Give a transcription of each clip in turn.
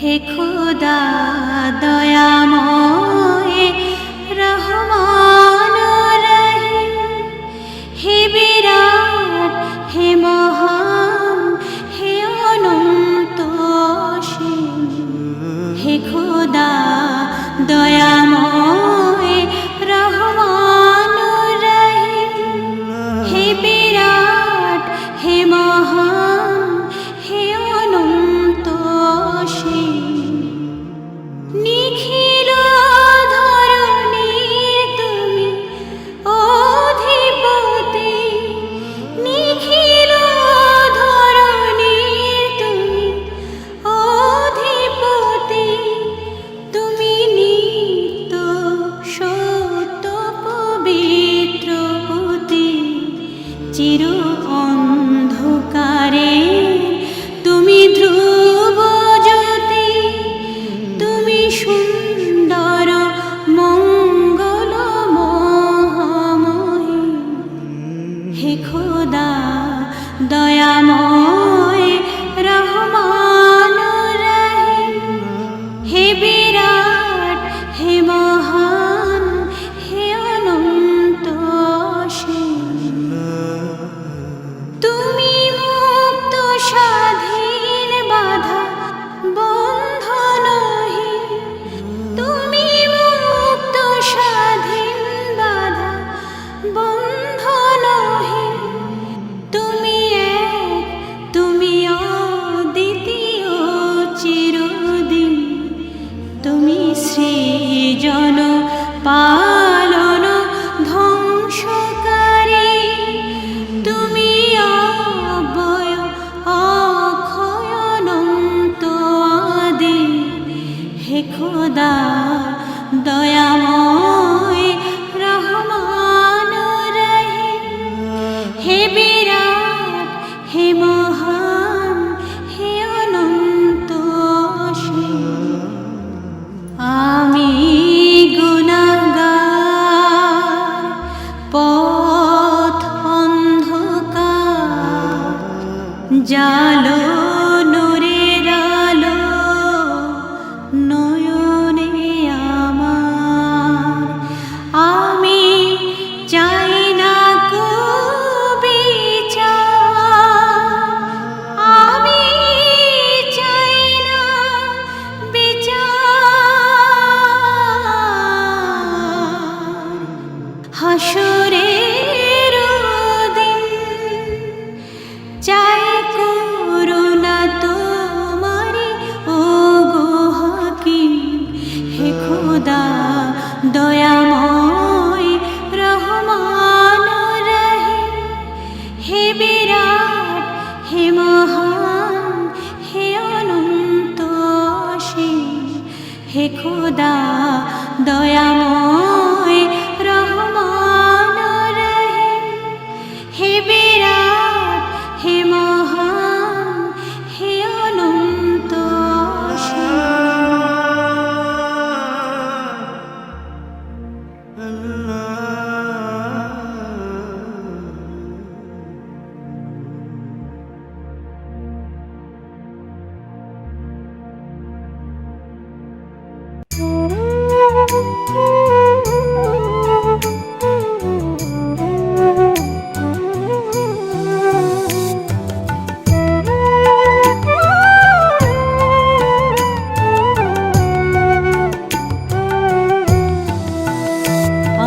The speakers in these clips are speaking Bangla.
হে খোদা দয়াময় রহমান রহিম, হে বিরাট, হে মহান, হে অনন্ত অসীম। হে খোদা দয়াময় রহমান রহিম, হে বিরাট, হে মহান, হে অনন্ত অসীম। নিখিল ধরণীর তুমি অধিপতি, নিখিল ধরণীর তুমি অধিপতি। তুমি নিত্য সত্য পবিত্র অতি, চির অন্ধকারে তুমি ধ্রুব জ্যোতি। তুমি সুন্দর মঙ্গল মহাময়ী, হে খোদা দয়াময় রহমান রহিম, হে বিরাট, হে মহান, হে অনন্ত অসীম। তুমি মুক্ত স্বাধীন বাধা বন্ধনহীন, তুমি মুক্ত স্বাধীন বাধা বন্ধনহীন। তুমি এক, তুমি অদ্বিতীয় চিরদিন। তুমি সৃজন পালন ধ্বংসকারী, তুমি অব্যয় অক্ষয় অনন্ত আদি। হে খোদা দয়াময় রহমান রহিম, হে বিরাট, হে মহান, হে অনন্ত অসীম। আমি গুনাহগার, পথ অন্ধকার, জালো নূরের আলো নয়নে আমার। আমি চাই না বিচার, আমি চাই না বিচার। হাসরের দিন চাই করুণা তোমারি, ও গো হাকিম। হে খোদা দয়াময় রহমান রহিম, হে বিরাট, হে মহান, হে অনন্ত অসীম। হে খোদা দয়াময় রহমান রহিম, হে বিরাট, হে মহান, হে অনন্ত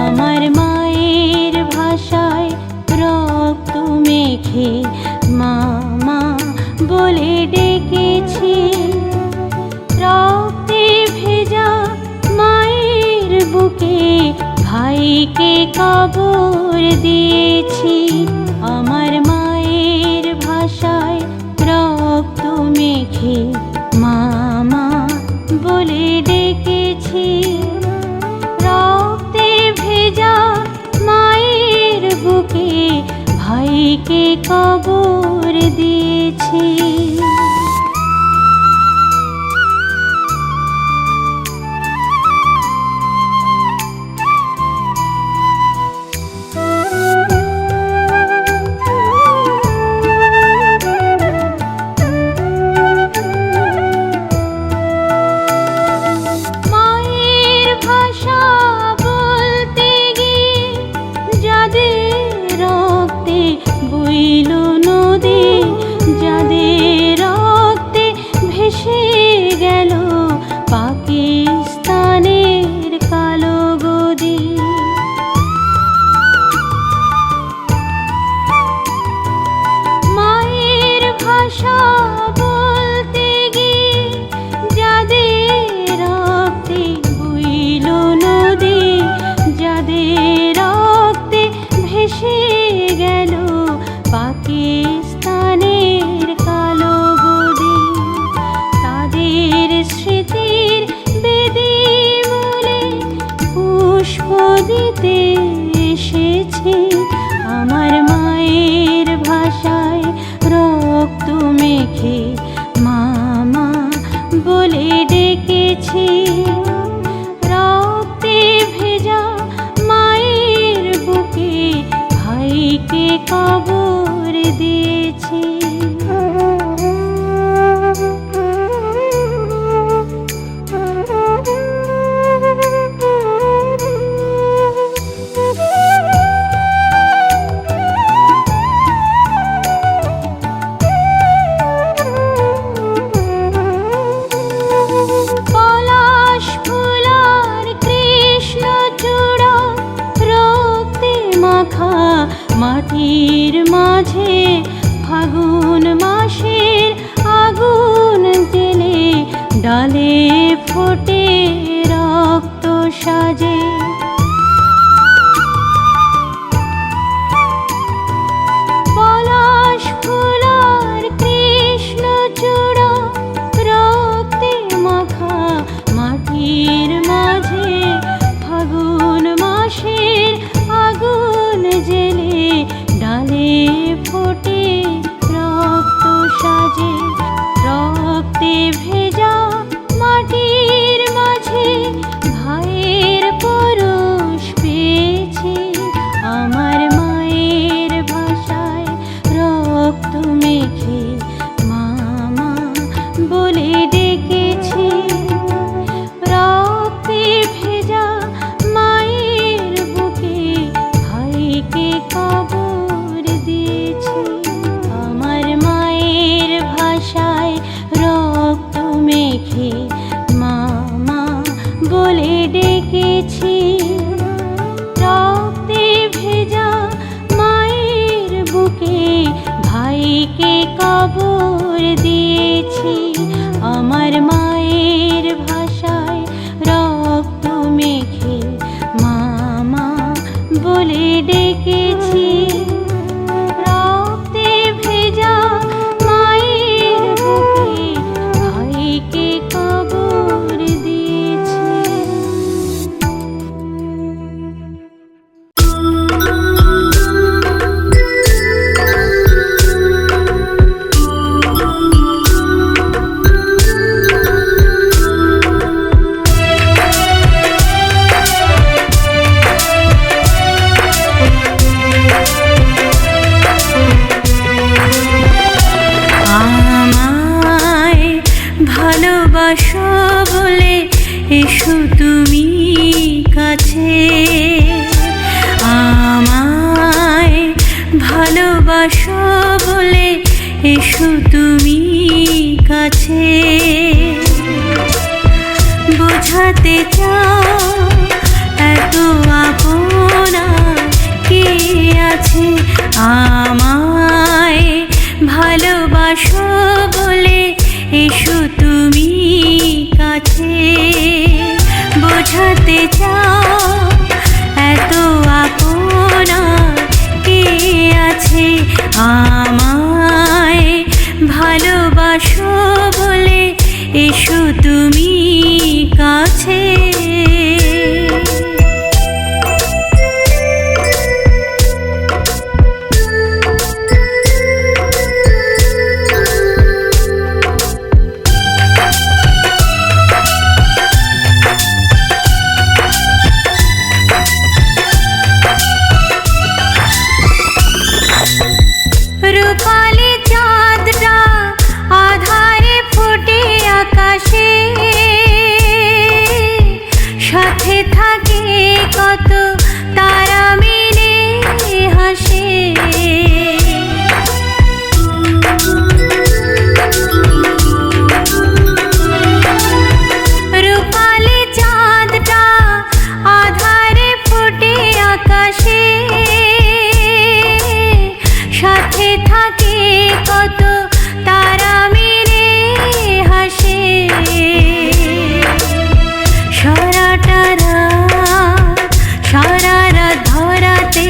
আমার মায়ের ভাষায় রক্ত মেখে মামা বলে ডেকেছি। রক্তে ভেজা মায়ের বুকে ভাইকে কবর দিয়েছি। আমার মায়ের ভাষায় রক্ত মেখে মামা বলে ডেকেছি। রক্তে ভেজা মায়ের বুকে ভাইকে কবর দিয়েছি। বলে ডেকেছি। রক্তে ভেজা মায়ের বুকে ভাইকে কবর দিয়েছি। পলাশ ফুল আর কৃষ্ণচূড়া রক্তে মাখা মাটির মাঝে ফাগুন মাসের আগুন জেলে ডালে ফোটে রক্ত সাজে। পলাশ ফুল আর কৃষ্ণচূড়া রক্তে মাখা মাটির মাঝে ফাগুন মাসের আগুন জেলে ডালে ফোটে রক্ত সাজে। রক্তে ভেজা মাটির মাঝে ভাইয়ের পরশ পেয়েছি। আমার মায়ের ভাষায় রক্ত মেখে মামা বলে ডেকেছি। রক্তে ভেজা মায়ের বুকে ভাইকে কবর দিয়েছি। আমার মায়ের ভাষায় রক্ত মেখে মামা বলে ডেকেছি। রক্তে ভেজা মায়ের বুকে ভাইকে কবর দিয়েছি। আমার মায়ের ভাষায় রক্ত মেখে মামা বলে ডেকেছি। রক্তে ভেজা মায়ের বুকে ভাইকে কবর দিয়েছি। আমায় ভালোবাসো বলে এসো তুমি কাছে। আমায় ভালোবাসো বলে এসো তুমি কাছে। বোঝাতে চাও এত আপনা কে আছে। আমায় ভালোবাসো বলে এসো তুমি কাছে। বোঝাতে চাও এত আপনা কে আছে। আমায় ভালোবাসো বলে এসো তুমি কাছে। রূপালি চাঁদটা আধারে ফোটে আকাশে। সাথে থাকে কত তারা মিলে হাসে। রূপালি চাঁদটা আধারে ফোটে আকাশে। সাথে থাকে কত তারা মিলে হাসে। সারাটা রাত ধরাতে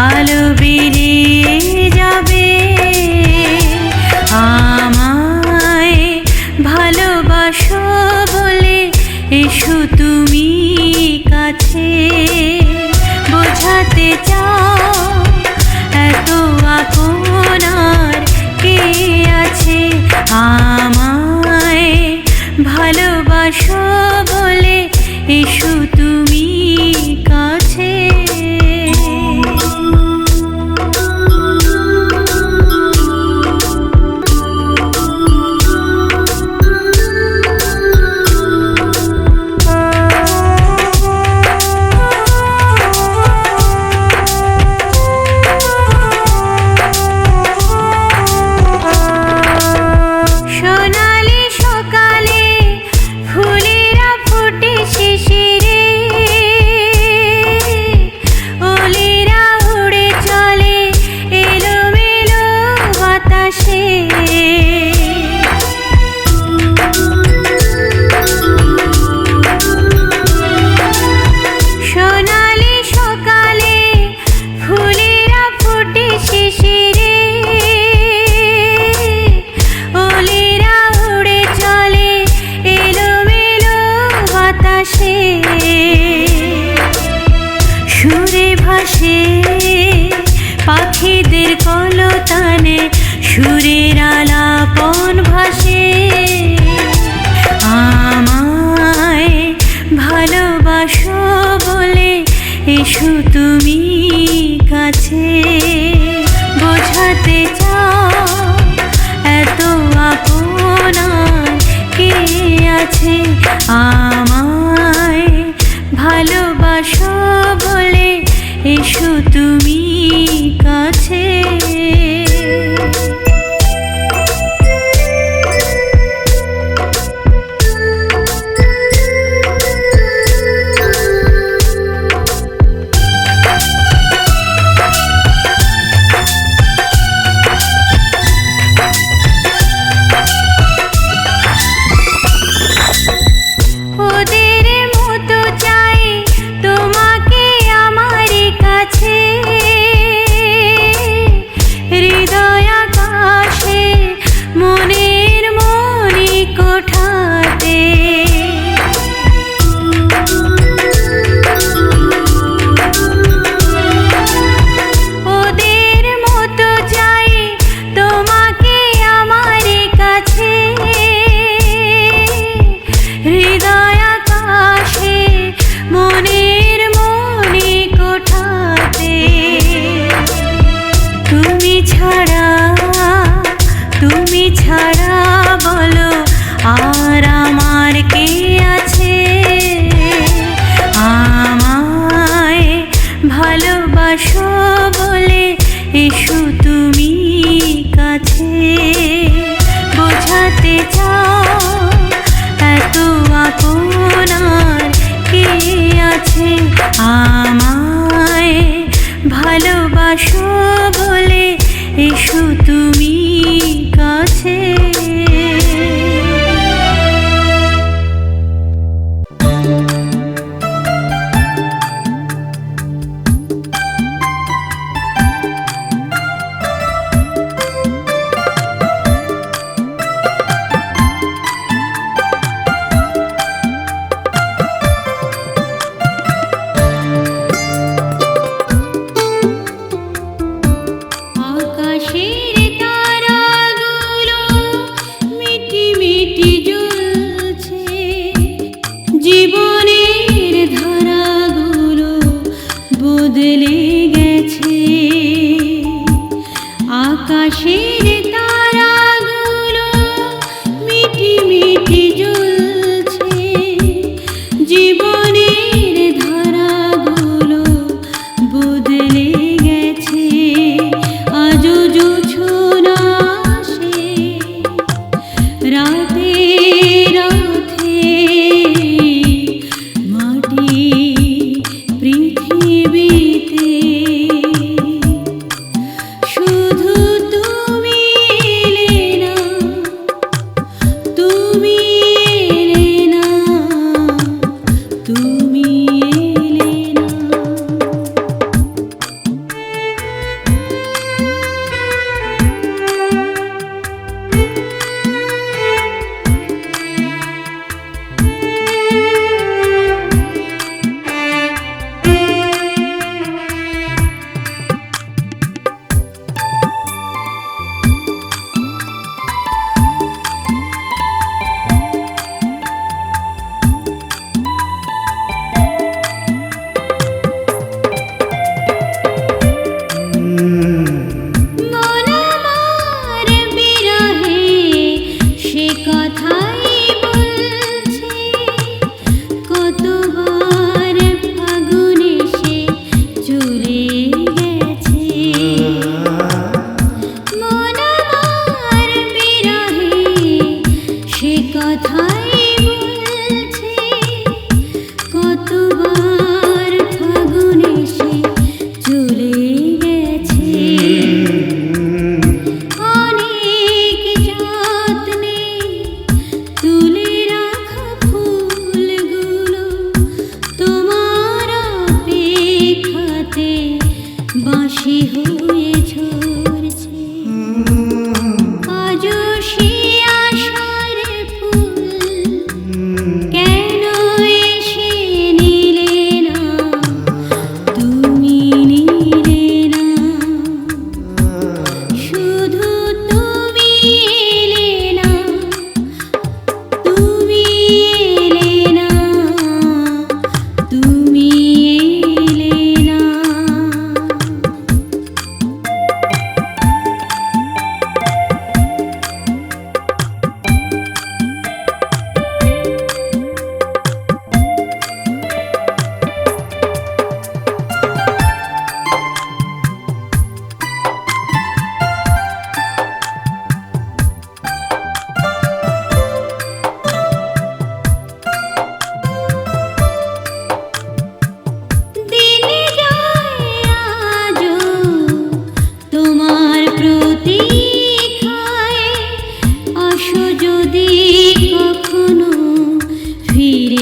আলো বেরিয়ে যাবে। আমায় ভালোবাসো বলে এসো তুমি কাছে। বোঝাতে চাও এত আপনার কে আছে। আমায় ভালোবাসো বলে এসো তুমি কাছে। সুরে ভাসে পাখিদের কলতানে, সুরের আলাপন ভাসে। আমায় ভালোবাসো বলে এসো তুমি কাছে। বোঝাতে চাও এত আপনার কে আছে, আমায় ভালোবাসো বলে এসো তুমি কাছে। তুমি ছাড়া বলো আর আমার কে আছে, আমায় ভালোবাসো বলে এসো তুমি কাছে। বোঝাতে চাও এত আপনার কে আছে, আমায় ভালোবাসো বলে এসো তুমি কাছে। আকাশের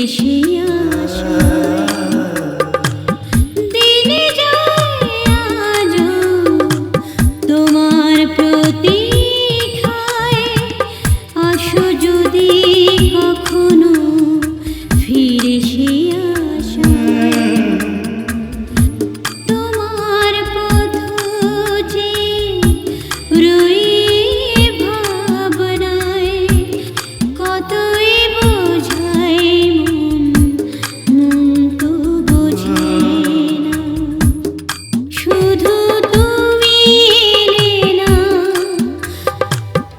ফিরে সে আশায় দিনে যায় আজও তোমার প্রতীক্ষায় আসো যদি কখনো ফিরে সে আশায় তোমার পথ চেয়ে রই ভাবনায় কতই বোঝাই মন তো বোঝে না শুধু তুমি এলে না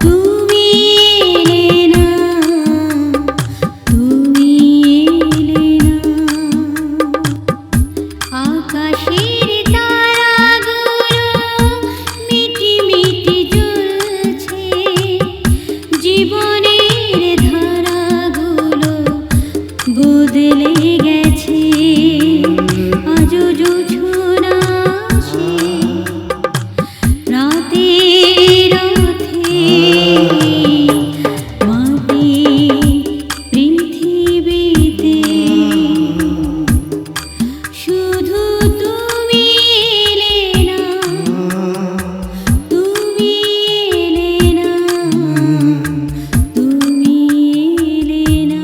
তুমি এলে না তুমি এলে না আকাশের তারাগুলো মিটি মিটি জ্বলছে জীবনের ধারাগুলো বদলে গেছে আজও জোছনা আসে রাতের রথে মাটি পৃথিবীতে শুধু তুমি এলে না তুমি এলে না তুমি এলে না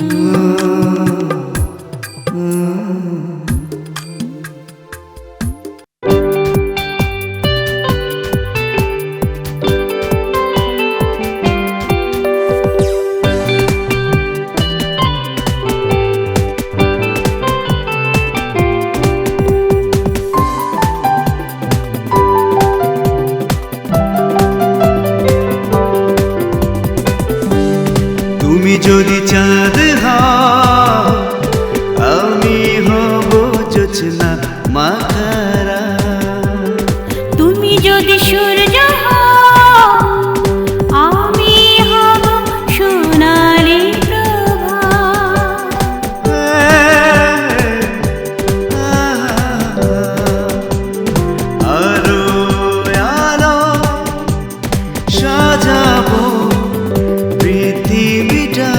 তুমি যদি চাঁদ হও আমি হব জোছনা মাখারা তুমি যদি সূর্য হও আমি হব সোনালি প্রভা আলো আলো সাজাবো পৃথিবীটা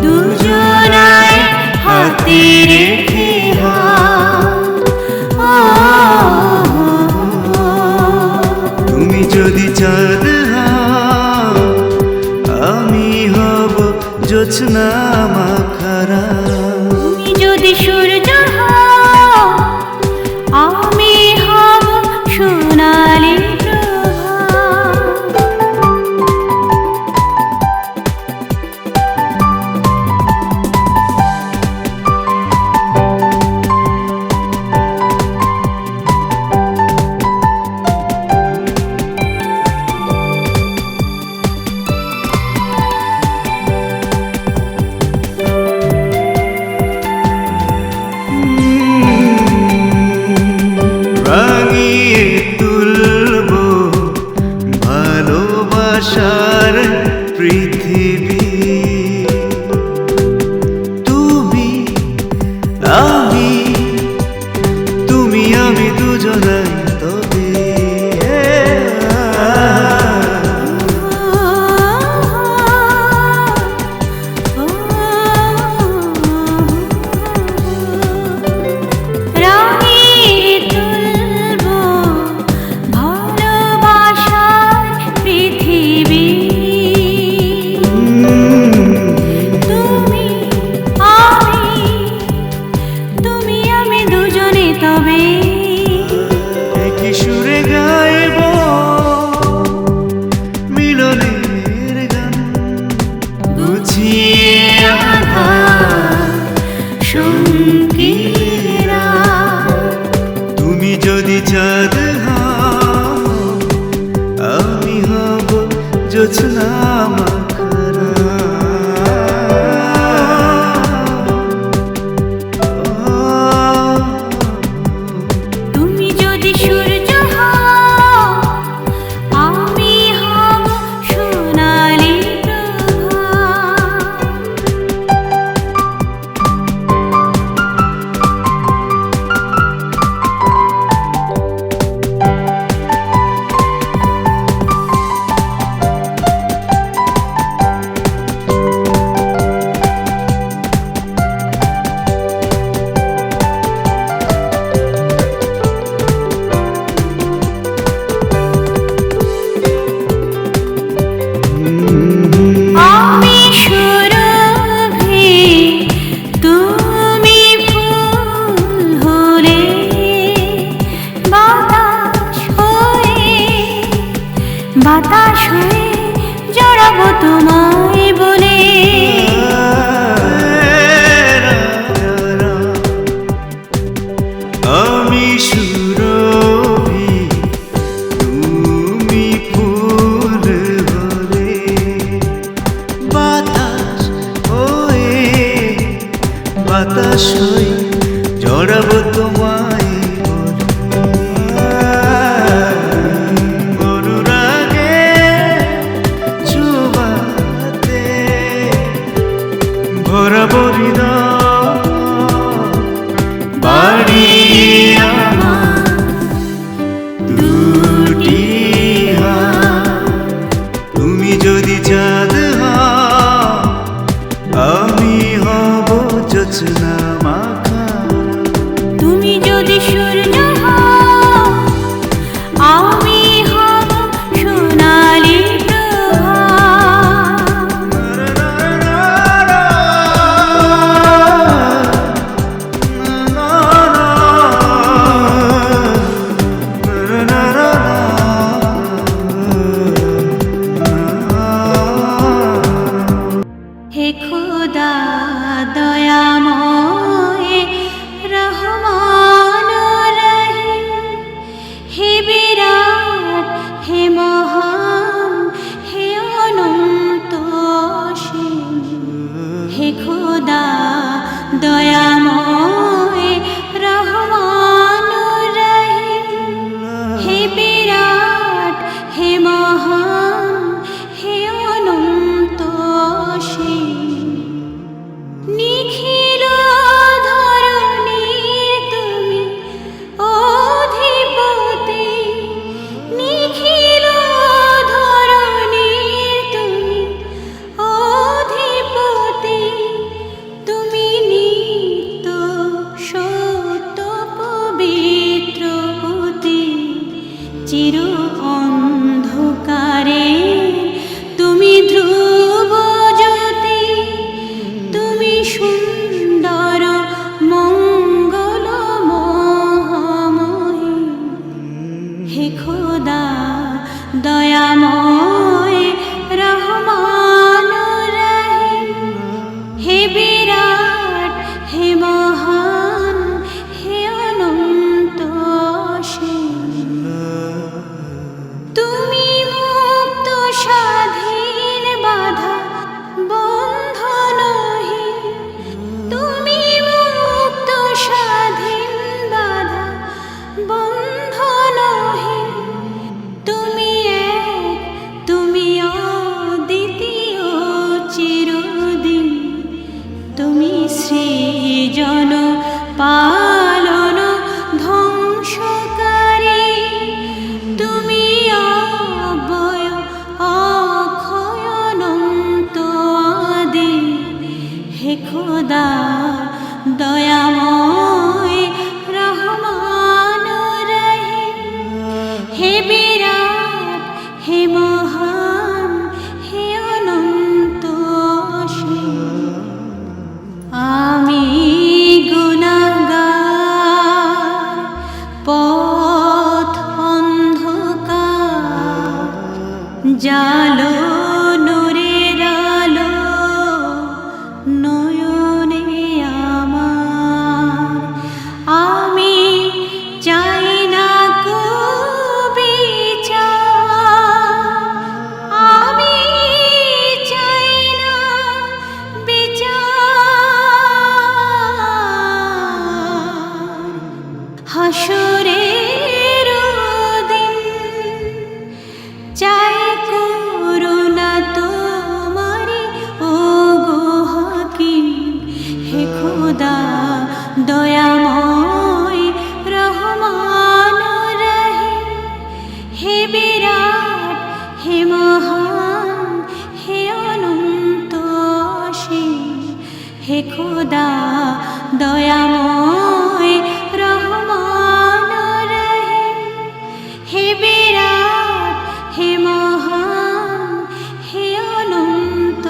দুজনায় হাতে রেখে তুমি যদি চাঁদ হও আমি হব জোছনা মাখারা তুমি যদি সূর্য হও আমি হব সোনালি প্রভা রাঙিয়ে তুলবো ভালোবাসার পৃথিবী তুমি আমি তুমি আমি দুজনাই তবে রাঙিয়ে তুলবো ভালোবাসার পৃথিবী তুমি আমি দুজনে তবে একই সুরে গাইব মিলনের গান বুঝিয়ে আধার সঙ্গীরা তুমি যদি চাঁদ হও আমি হব জোছনা মাখারা তুমি যদি সূর্য হও আমি হব সোনালি প্রভা বাতাস হই জড়াবো তোমায় অনুরাগে ছোঁয়াতে ভরাবো হৃদয় বাড়ি আমার দুটি হাত। তুমি যদি চাঁদ হও আমি হব জোছনা মাখা। তুমি যদি সূর্য হও আমি হব সোনালি প্রভা। হে খোদা দয়াময় রহমান রহিম, হে বিরাট হে মহান হে অনন্ত অসীম। হে খোদা দয়াময় রহমান রহিম, হে বিরাট হে মহান হে অনন্ত অসীম। নিখিল ধরণীর তুমি অধিপতি, নিখিল ধরণীর তুমি অধিপতি। তুমি নিত্য সত্য পবিত্রপতি, চির অন্ধকারে তুমি ধ্রুব জ্যোতি। তুমি সুন্দর মঙ্গল মহাময়ী, হে খোদা দয়াময় রহমান রহিম, হে বিরাট হে মহান হে অনন্ত অসীম। তুমি মুক্ত স্বাধীন বাধা বন্ধনহীন, তুমি মুক্ত স্বাধীন বাধা বন্ধনহীন। তুমি এক, তুমি অদ্বিতীয় চিরদিন। তুমি সৃজন পালন ধ্বংসকারী, তুমি অব্যয় অক্ষয় অনন্ত আদি। হে খোদা দয়াময় রহমান রহিম, হে বিরাট হে মহান হে অনন্ত অসীম। আমি গুনাহগার পথ অন্ধকার, জালো নূরের আলো নয়নে আমার। আমি চাই না কুবিচার, আমি চাই না বিচার। হাসরের দিন চাই করুণা তোমারি ও গো হাকিম। হে খোদা দয়াময় রহমান রহিম, হে বিরাট হে মহান হে অনন্ত অসীম। হে খোদা দয়াময় রহমান রহিম, হে বিরাট হে মহান হে অনন্ত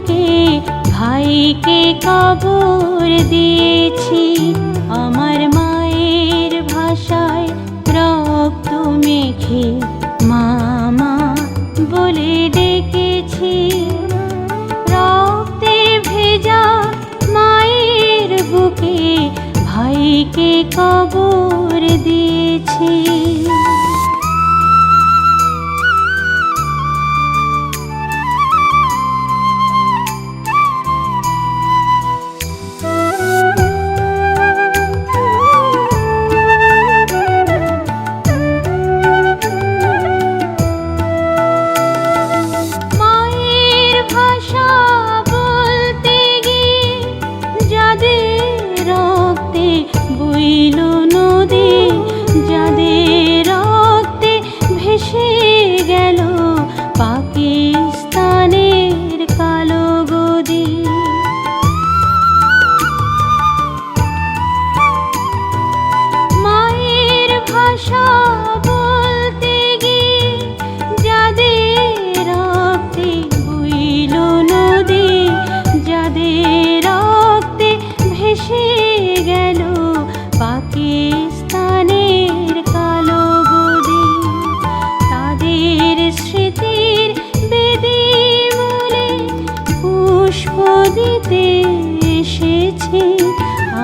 বুকে ভাইকে কবর দিয়েছি। আমার মায়ের ভাষায় রক্ত মেখে মামা বলে ডেকেছি। রক্তে ভেজা মায়ের বুকে ভাইকে কবর দিয়েছি।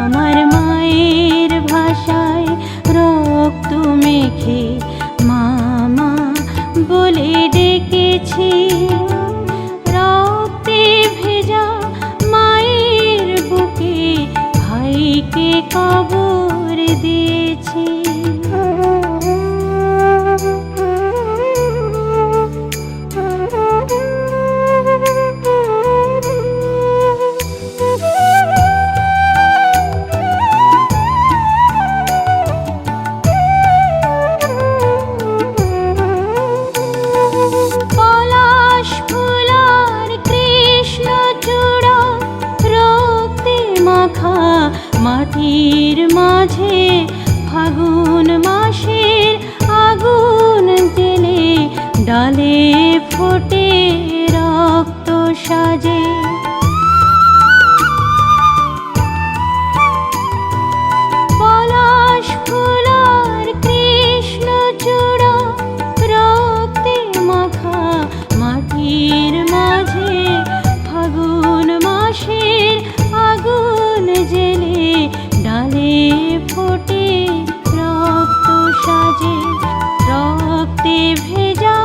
আমার মায়ের ভাষায় রক্ত মেখে মামা বলে ডেকেছি। রক্তে ভেজা মায়ের বুকে ভাইকে কবর দিয়েছি। মাটির মাঝে ফাগুন মাসের আগুন জেলে ডালে ফোটে রক্ত সাজে। পলাশ ফুল আর কৃষ্ণচূড়া রক্তে মাখা মাটির মাঝে ফাগুন মাসের আগুন জেলে ডালে ফোটে রক্ত সাজে। রক্তে ভেজা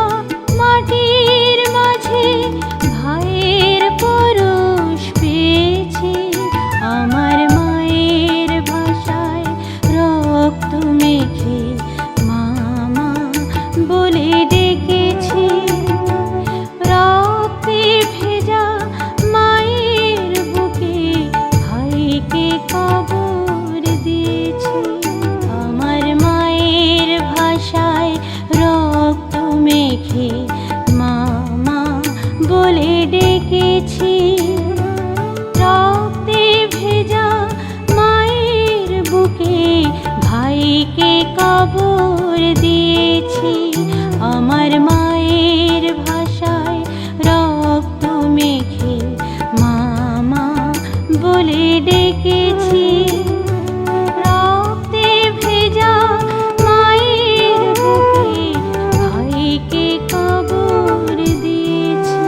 মাটির মাঝে ভাইয়ের পরশ পেয়েছি। আমার মায়ের ভাষায় রক্ত মেখে মামা বলে ডেকেছি। রক্তে ভেজা মায়ের বুকে ভাইকে কবর দিয়েছি। আমার মায়ের ভাষায় রক্ত মেখে মামা বলে ডেকেছি। রক্তে ভেজা মায়ের বুকে ভাইকে কবর দিয়েছি। আমার মায়ের ভাষায় রক্ত মেখে মামা বলে ডেকেছি। রক্তে ভেজা মায়ের বুকে ভাইকে কবর দিয়েছি।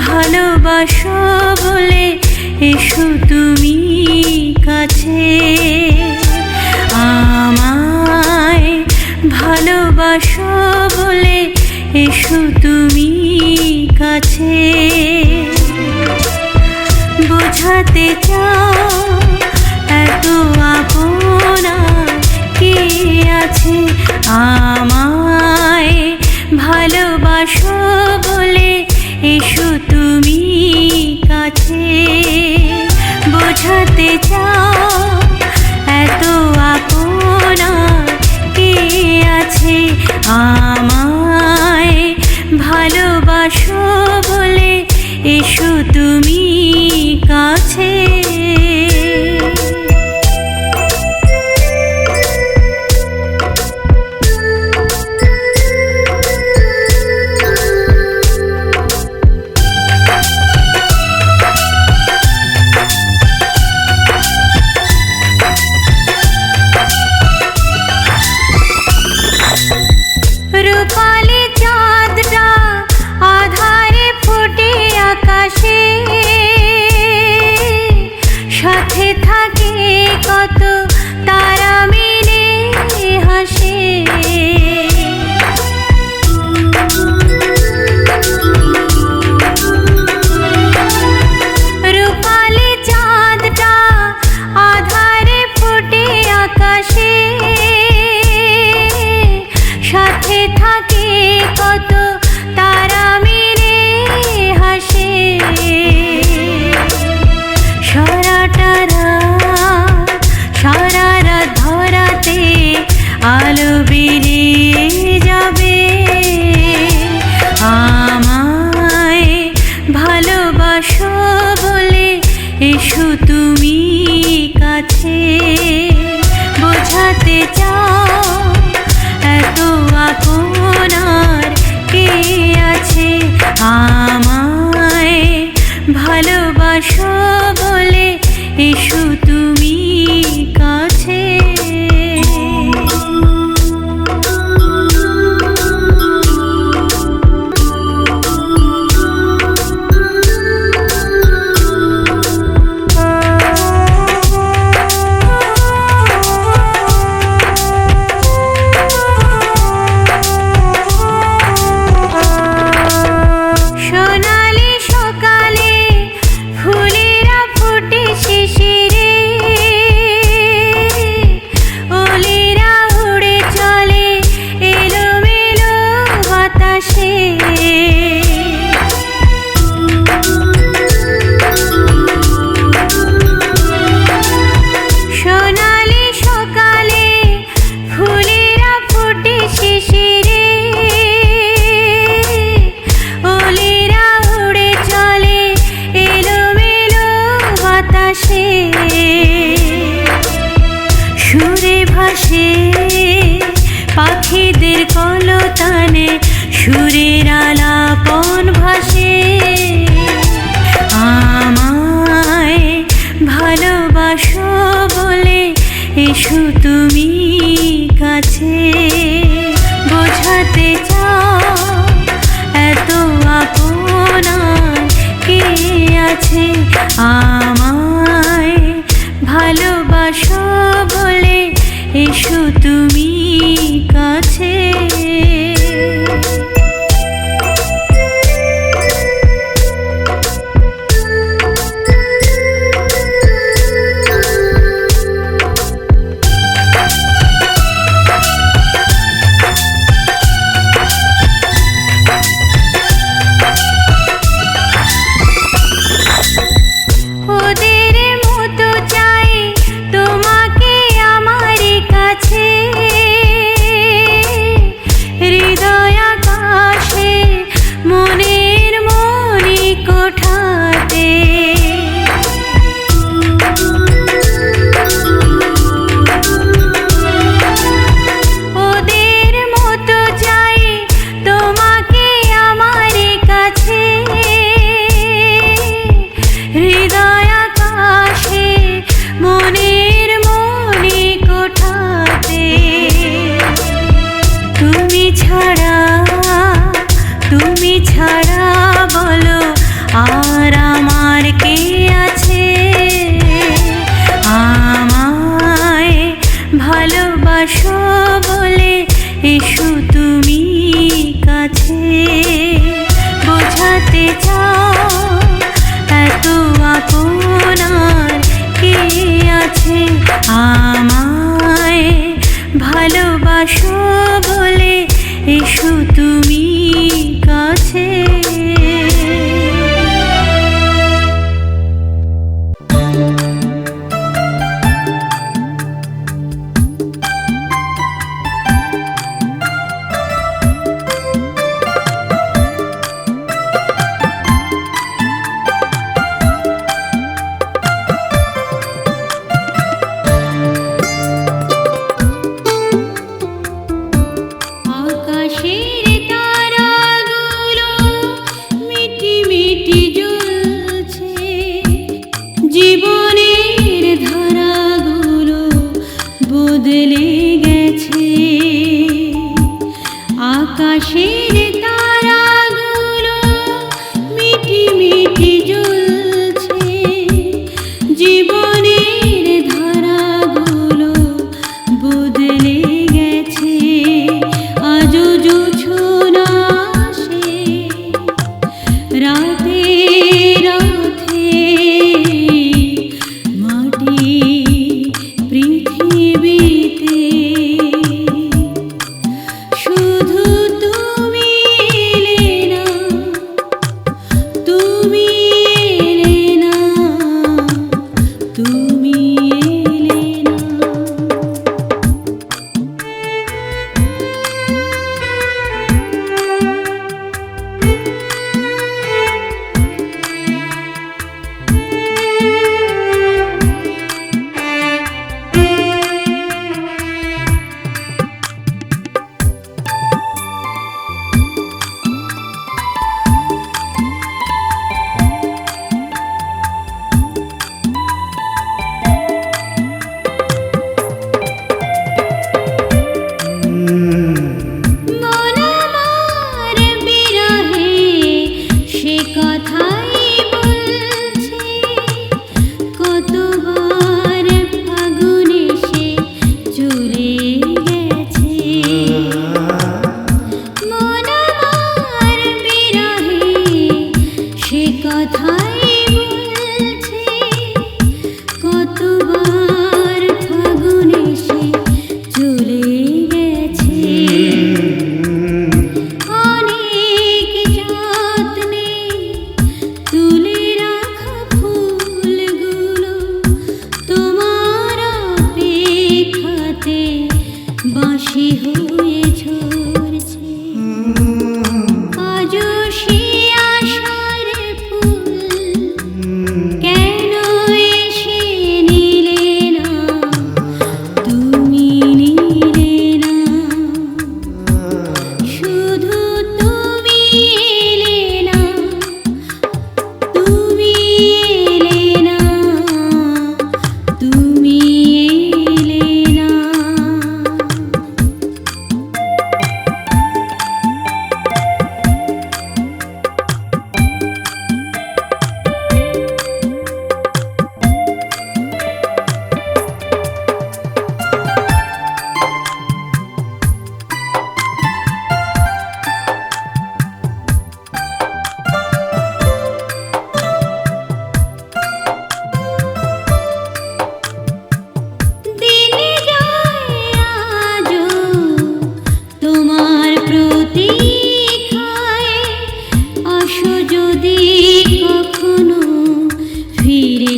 ভালোবাসো বলে এসো তুমি কাছে। আমায় ভালোবাসো বলে এসো তুমি কাছে। বোঝাতে চাও এত আপনা কে আছে। আমায় ভালোবাসো বলে এসো তুমি কাছে। বোঝাতে চাও এত আপনার কে আছে আমায় ভালোবাসো বলে এসো তুমি কাছে। রূপালি চাঁদটা আধারে ফোটে আকাশে, সাথে থাকে কত তারা মিলে হাসে। রূপালি চাঁদটা আধারে ফোটে আকাশে, সাথে থাকে কত তারা মিলে হাসে। সারা রাত ধরাতে আলো বেরিয়ে যাবে, আমায় ভালোবাসো বলে এসো তুমি কাছে। বোঝাতে চাও এত আপনার কে আছে আমায় ভালোবাসো বলে এসো তুমি কাছে। সোনালি সকালে ফুলেরা ফোটে শিশিরে, ওলেরা উড়ে চলে এলোমেলো বাতাসে। সোনালি সকালে ফুলেরা ফোটে শিশিরে, ওলেরা উড়ে চলে এলোমেলো বাতাসে। সুরে ভাসে পাখিদের কলতানে, সুরের আলাপন ভাসে। আমায় ভালোবাসো বলে এসো তুমি কাছে। বোঝাতে চাও এত আপনার কে আছে আমায় ভালোবাসো বলে এসো তুমি কাছে।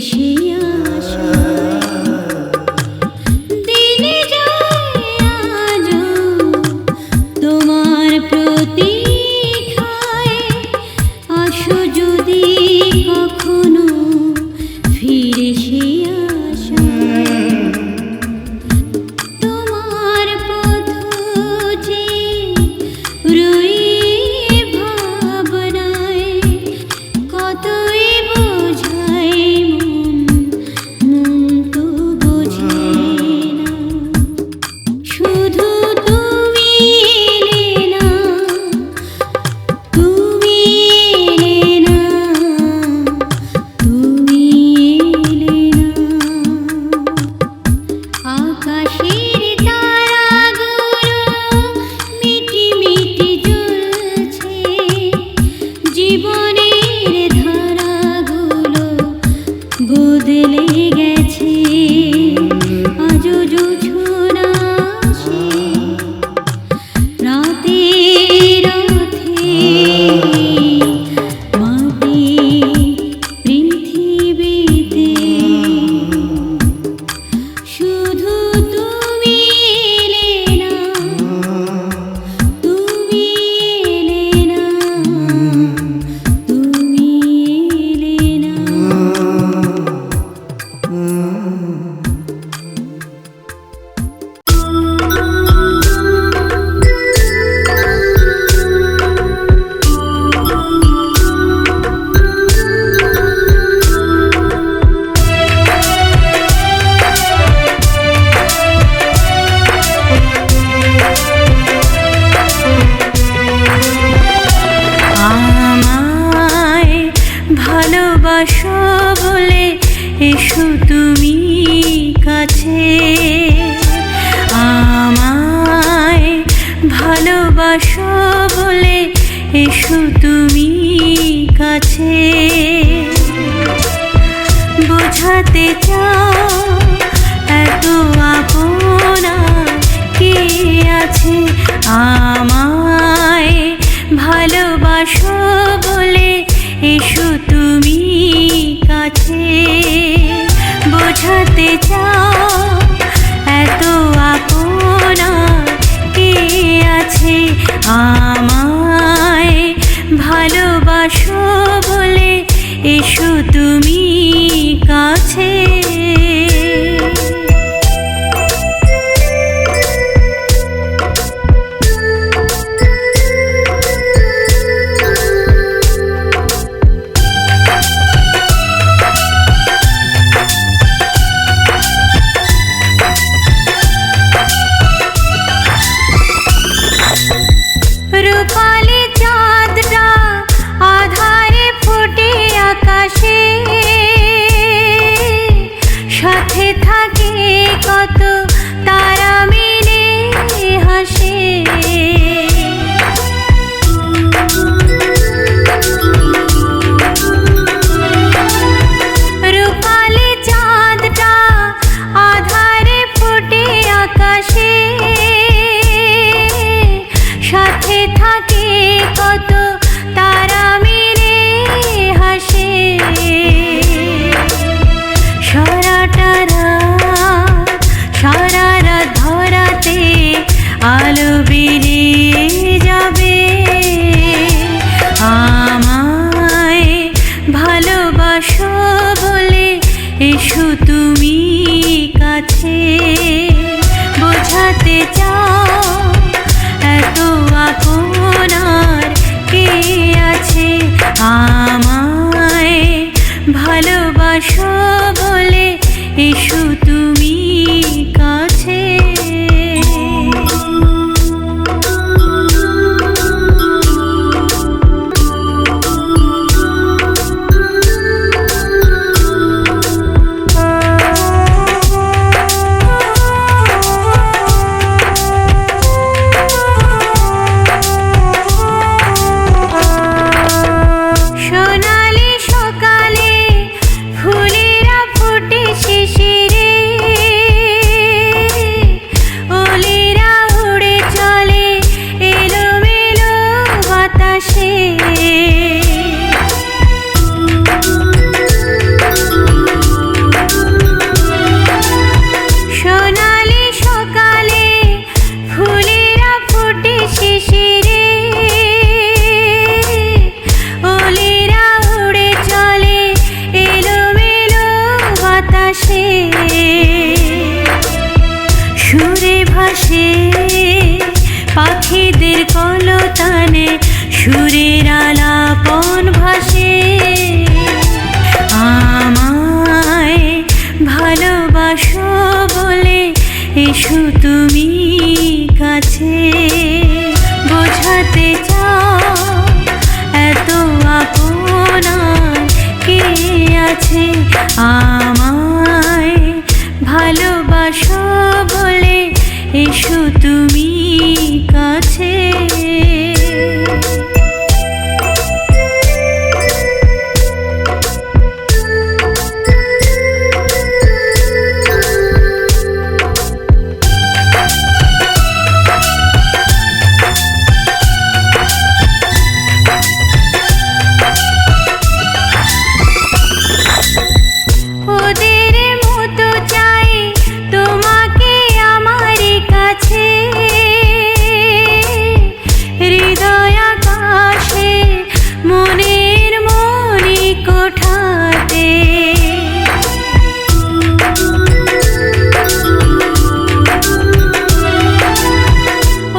সে আশায় দিনে যায় আজও তোমার প্রতীক্ষায়। আসো যদি কখনো ফিরে সে আশায়। তোমার পথ চেয়ে রই ভাবনায়, কতই বোঝাই মন তো বোঝে না। শুধু তুমি এলে না, তুমি এলে না, তুমি এলে না। আকাশের তারাগুলো মিটি মিটি জ্বলছে, জীবনের ধারাগুলো বদলে গেছে। আজও জোছনা আসে রাতে রাতে, মাটি পৃথিবীতে। শুধু তুমি এলে না, তুমি এলে না, তুমি এলে না। আমায় ভালোবাসো বলে এসো তুমি কাছে। আমায় ভালোবাসো বলে এসো তুমি কাছে। বোঝাতে চাও এত আপনা কে আছে। আমায় ভালোবাসো বলে এসো তুমি কাছে। বোঝাতে চাও এত আপনা কে আছে। আমায় ভালোবাসো বলে এসো তুমি কাছে। রূপালি চাঁদটা আধারে ফোটে আকাশে, সাথে থাকে কত তারা মিলে হাসে। রূপালি চাঁদটা আধারে ফোটে আকাশে, সাথে থাকে কত তারা মিলে হাসে। সারাটা রাত ধরাতে আলো বেরিয়ে যাবে। আমায় ভালোবাসো বলে এসো তুমি কাছে। বোঝাতে চাও এত আপনার কে আছে। আমায় ভালোবাসো বলে এসো তুমি কাছে। সোনালি সকালে ফুলেরা ফুটে শিশিরে, কলতানে সুরের আলাপন ভাসে। আমায় ভালোবাসো বলে এসো তুমি কাছে, বোঝাতে চাও এত আপনার কে আছে। আমায় ভালোবাসো বলে এসো তুমি কাছে। ওদের মতো চাই তোমাকে আমার কাছে, হৃদয় আকাশে মনের মনি কোঠাতে।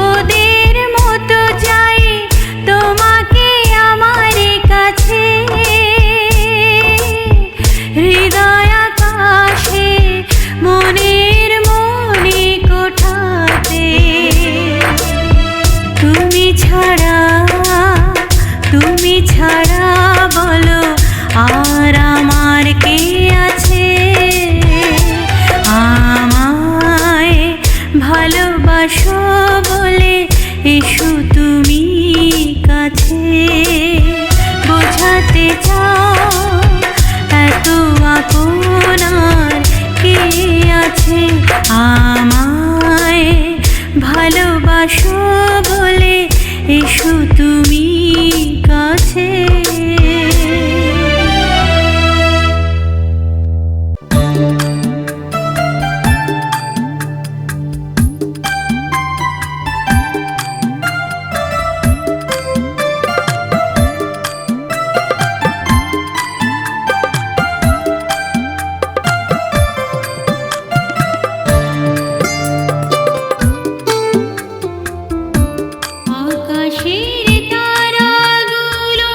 ওদের মতো চাই তোমাকে আমার কাছে, হৃদয় আকাশে মনের মনি কোঠাতে। তুমি ছাড়া বলো আর আমার কে আছে। আমায় ভালোবাসো বলে এসো তুমি কাছে, বোঝাতে চাও এত আপনার কে আছে। আমায় ভালোবাসো বলে এসো তুমি কাছে। আকাশের তারাগুলো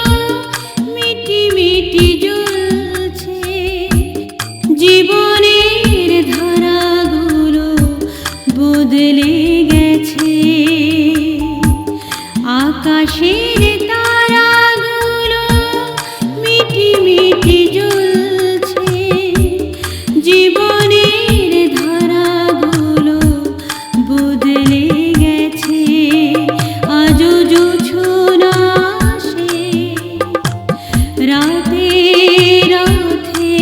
মিটি মিটি জ্বলছে, জীবনের ধারাগুলো বদলে গেছে। আকাশের তারাগুলো মিটি মিটি জ্বলছে, জীবনের ধারাগুলো বদলে গেছে। আজও জোছনা আসে রাতে রাতে,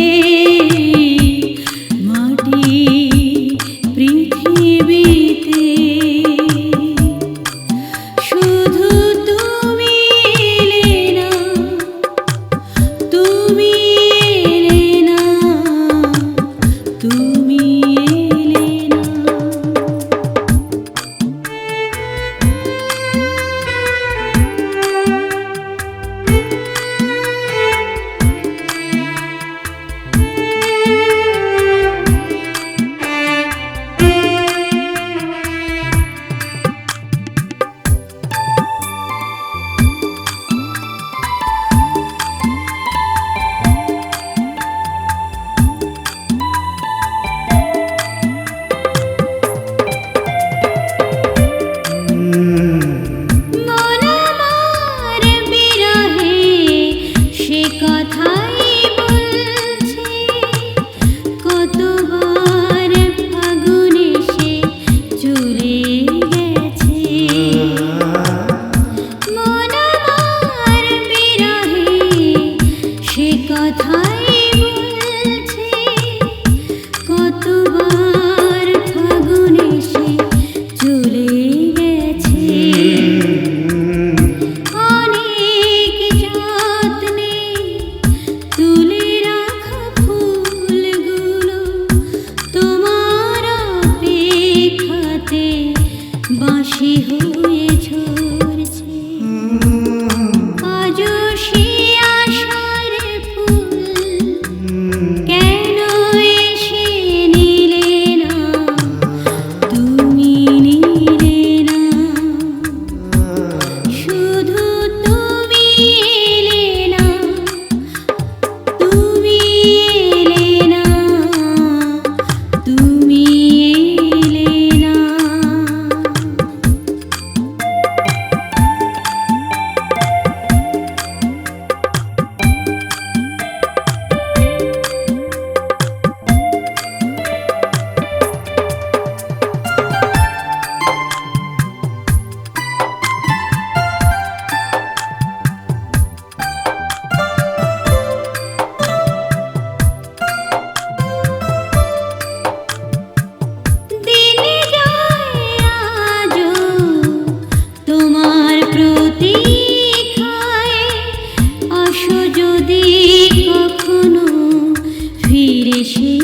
সে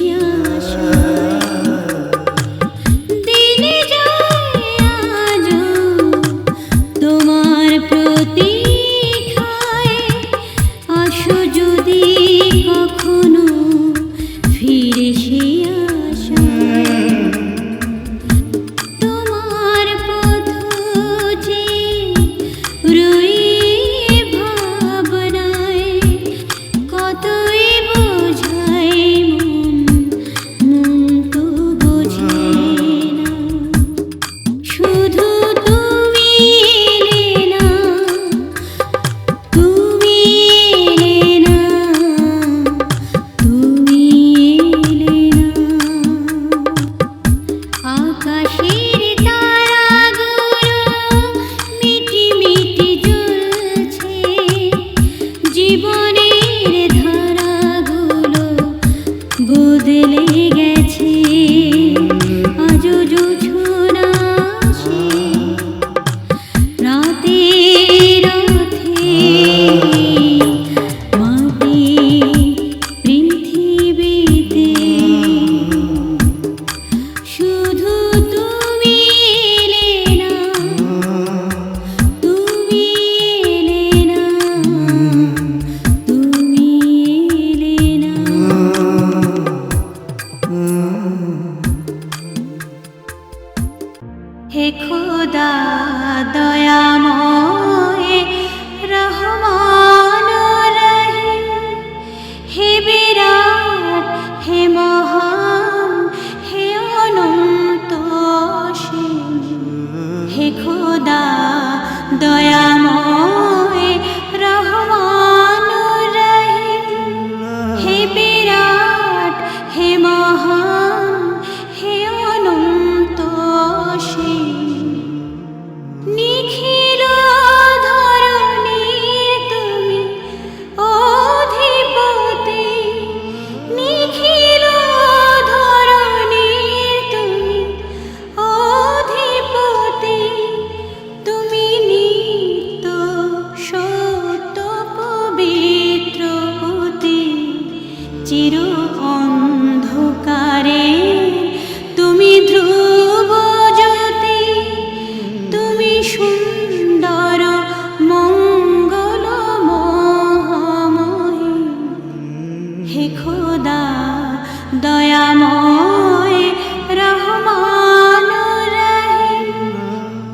আশায় দিনে যায় আজও তোমার প্রতীক্ষায়। আসো যদি কখনো ফিরে সে আশায়। তোমার পথ চেয়ে রই ভাবনায়, কতই বোঝাই মন তো বোঝে না। শুধু তুমি এলে না, তুমি এলে না, তুমি এলে না। আকাশের তারাগুলো মিটি মিটি জ্বলছে, জীবনের ধারাগুলো বদলে গেছে। আজও জোছনা আসে রাতের রথে, মাটি পৃথিবীতে। শুধু তুমি এলে না, তুমি এলে না, তুমি এলে না। হে খোদা দয়াময় রহমান রহিম, হে বিরাট, হে মহান, হে অনন্ত অসীম। হে খোদা দয়াময় রহমান রহিম, হে বিরাট, হে মহান, হে অনন্ত অসীম। নিখিল ধরণীর তুমি অধিপতি, নিখিল ধরণীর তুমি অধিপতি। তুমি নিত্য সত্য পবিত্র অতি, চির অন্ধকারে তুমি ধ্রুব জ্যোতি। তুমি সুন্দর মঙ্গল মহাময়ী। হে খোদা দয়াময় রহমান রহিম,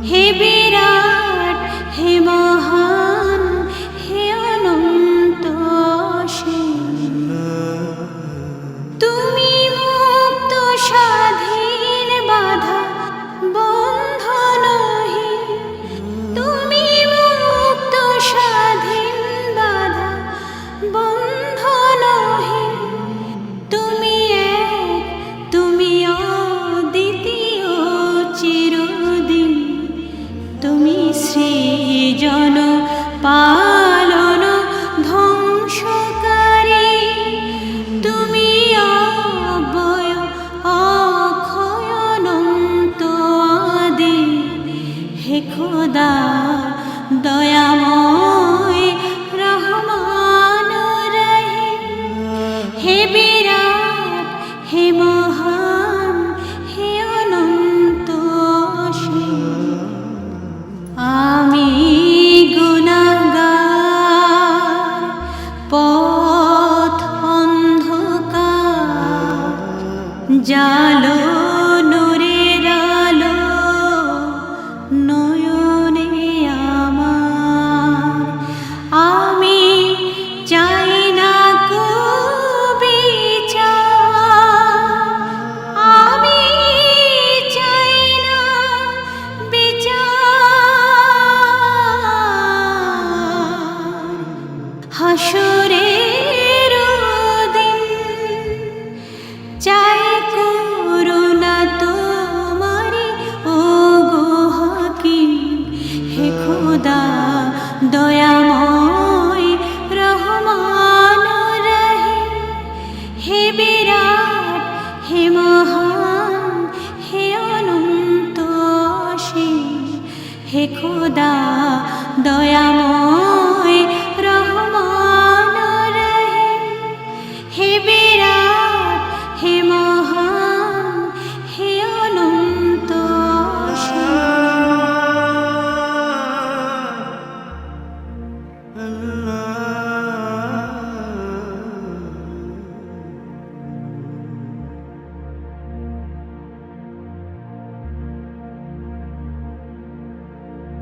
হে বিরাট, হে মহান, হে অনন্ত অসীম। তুমি মুক্ত স্বাধীন বাধা বন্ধনহীন, তুমি মুক্ত স্বাধীন বাধা বন্ধনহীন। তুমি এক, তুমি অদ্বিতীয় চিরদিন। তুমি সৃজন পালন ধ্বংসকারী, তুমি অব্যয় অক্ষয় অনন্ত আদি। হে খোদা দয়াময় রহমান রহিম, হে বিরাট, হে মহান, হে অনন্ত অসীম। আমি গুনাহগার, পথ অন্ধকার, জালো নূরের আলো নয়নে আমার। আমি চাই না বিচার, আমি চাই না বিচার। হাসরের দিন চাই করুণা তোমারি, ও গো হাকিম। হে খোদা দয়াময় রহমান রহিম, হে বিরাট, হে মহান, হে অনন্ত অসীম। হে খোদা দয়াময়